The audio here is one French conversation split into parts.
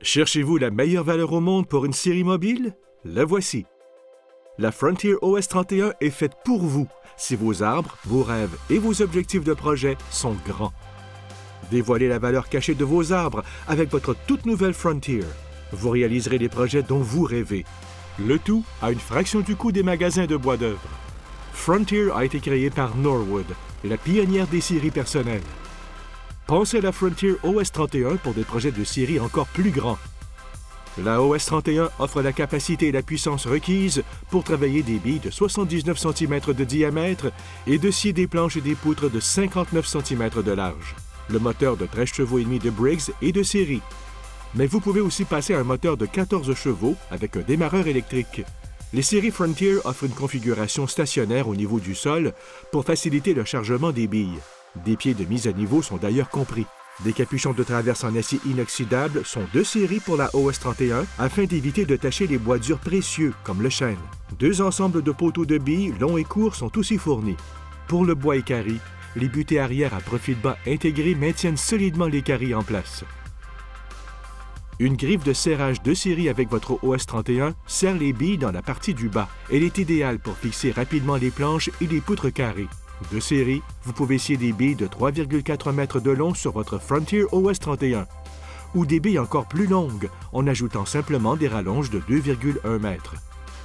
Cherchez-vous la meilleure valeur au monde pour une série mobile? La voici. La Frontier OS 31 est faite pour vous si vos arbres, vos rêves et vos objectifs de projet sont grands. Dévoilez la valeur cachée de vos arbres avec votre toute nouvelle Frontier. Vous réaliserez les projets dont vous rêvez. Le tout à une fraction du coût des magasins de bois d'œuvre. Frontier a été créé par Norwood, la pionnière des scieries personnelles. Pensez à la Frontier OS 31 pour des projets de scierie encore plus grands. La OS 31 offre la capacité et la puissance requises pour travailler des billes de 79 cm de diamètre et de scier des planches et des poutres de 59 cm de large. Le moteur de 13 chevaux et demi de Briggs est de série. Mais vous pouvez aussi passer à un moteur de 14 chevaux avec un démarreur électrique. Les séries Frontier offrent une configuration stationnaire au niveau du sol pour faciliter le chargement des billes. Des pieds de mise à niveau sont d'ailleurs compris. Des capuchons de traverse en acier inoxydable sont de série pour la OS 31 afin d'éviter de tacher les bois durs précieux comme le chêne. Deux ensembles de poteaux de billes longs et courts sont aussi fournis. Pour le bois équarri, les butées arrière à profil bas intégrées maintiennent solidement l'équarri en place. Une griffe de serrage de série avec votre OS 31 serre les billes dans la partie du bas. Elle est idéale pour fixer rapidement les planches et les poutres carrées. De série, vous pouvez scier des billes de 3,4 mètres de long sur votre Frontier OS 31 ou des billes encore plus longues en ajoutant simplement des rallonges de 2,1 mètres.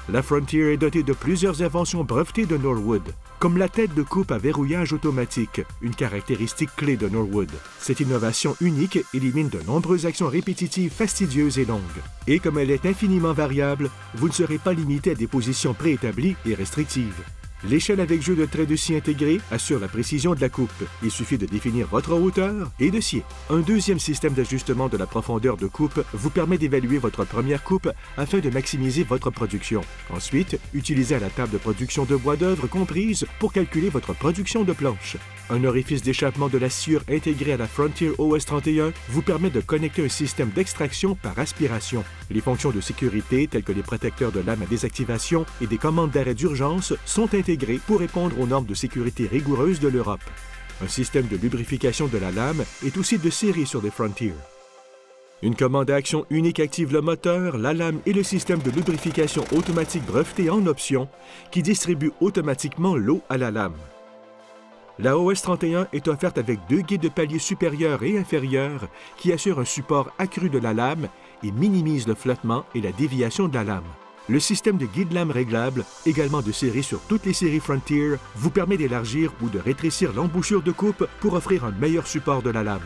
La Frontier est dotée de plusieurs inventions brevetées de Norwood, comme la tête de coupe à verrouillage automatique, une caractéristique clé de Norwood. Cette innovation unique élimine de nombreuses actions répétitives fastidieuses et longues. Et comme elle est infiniment variable, vous ne serez pas limité à des positions préétablies et restrictives. L'échelle avec jeu de traits de scie intégrés assure la précision de la coupe. Il suffit de définir votre hauteur et de scier. Un deuxième système d'ajustement de la profondeur de coupe vous permet d'évaluer votre première coupe afin de maximiser votre production. Ensuite, utilisez la table de production de bois d'œuvre comprise pour calculer votre production de planches. Un orifice d'échappement de la sciure intégré à la Frontier OS 31 vous permet de connecter un système d'extraction par aspiration. Les fonctions de sécurité telles que les protecteurs de lame à désactivation et des commandes d'arrêt d'urgence sont intégrées pour répondre aux normes de sécurité rigoureuses de l'Europe. Un système de lubrification de la lame est aussi de série sur des Frontier. Une commande à action unique active le moteur, la lame et le système de lubrification automatique breveté en option qui distribue automatiquement l'eau à la lame. La OS 31 est offerte avec deux guides de palier supérieur et inférieur qui assurent un support accru de la lame et minimisent le flottement et la déviation de la lame. Le système de guide-lame réglable, également de série sur toutes les séries Frontier, vous permet d'élargir ou de rétrécir l'embouchure de coupe pour offrir un meilleur support de la lame.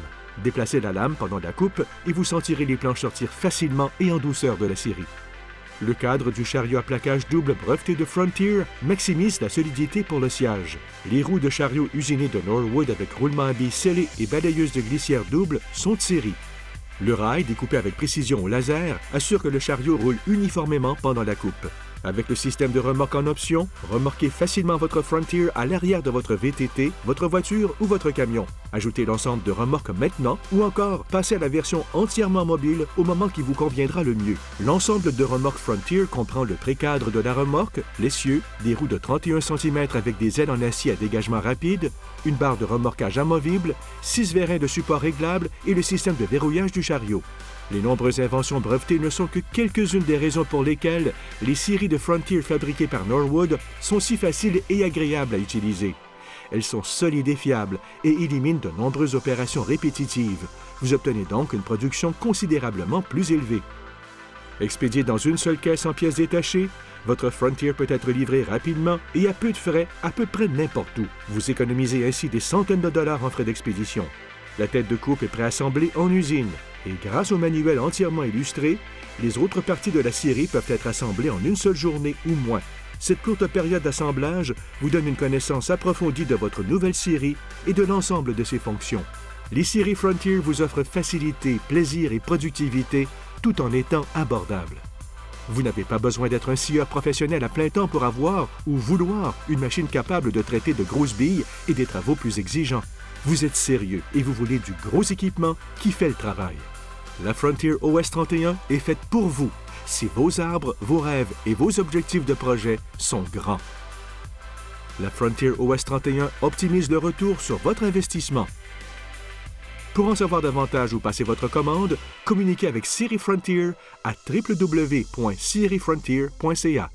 Déplacez la lame pendant la coupe et vous sentirez les planches sortir facilement et en douceur de la série. Le cadre du chariot à plaquage double breveté de Frontier maximise la solidité pour le sciage. Les roues de chariot usinées de Norwood avec roulement à billes scellé et balayeuse de glissière double sont de série. Le rail, découpé avec précision au laser, assure que le chariot roule uniformément pendant la coupe. Avec le système de remorque en option, remorquez facilement votre Frontier à l'arrière de votre VTT, votre voiture ou votre camion. Ajoutez l'ensemble de remorques maintenant ou encore passez à la version entièrement mobile au moment qui vous conviendra le mieux. L'ensemble de remorques Frontier comprend le précadre de la remorque, l'essieu, des roues de 31 cm avec des ailes en acier à dégagement rapide, une barre de remorquage amovible, 6 vérins de support réglables et le système de verrouillage du chariot. Les nombreuses inventions brevetées ne sont que quelques-unes des raisons pour lesquelles les séries de Frontier fabriquées par Norwood sont si faciles et agréables à utiliser. Elles sont solides et fiables et éliminent de nombreuses opérations répétitives. Vous obtenez donc une production considérablement plus élevée. Expédié dans une seule caisse en pièces détachées, votre Frontier peut être livré rapidement et à peu de frais à peu près n'importe où. Vous économisez ainsi des centaines de dollars en frais d'expédition. La tête de coupe est préassemblée en usine. Et grâce au manuel entièrement illustré, les autres parties de la série peuvent être assemblées en une seule journée ou moins. Cette courte période d'assemblage vous donne une connaissance approfondie de votre nouvelle série et de l'ensemble de ses fonctions. Les séries Frontier vous offrent facilité, plaisir et productivité tout en étant abordables. Vous n'avez pas besoin d'être un scieur professionnel à plein temps pour avoir ou vouloir une machine capable de traiter de grosses billes et des travaux plus exigeants. Vous êtes sérieux et vous voulez du gros équipement qui fait le travail. La Frontier OS 31 est faite pour vous si vos arbres, vos rêves et vos objectifs de projet sont grands. La Frontier OS 31 optimise le retour sur votre investissement. Pour en savoir davantage ou passer votre commande, communiquez avec Siri Frontier à www.sirifrontier.ca.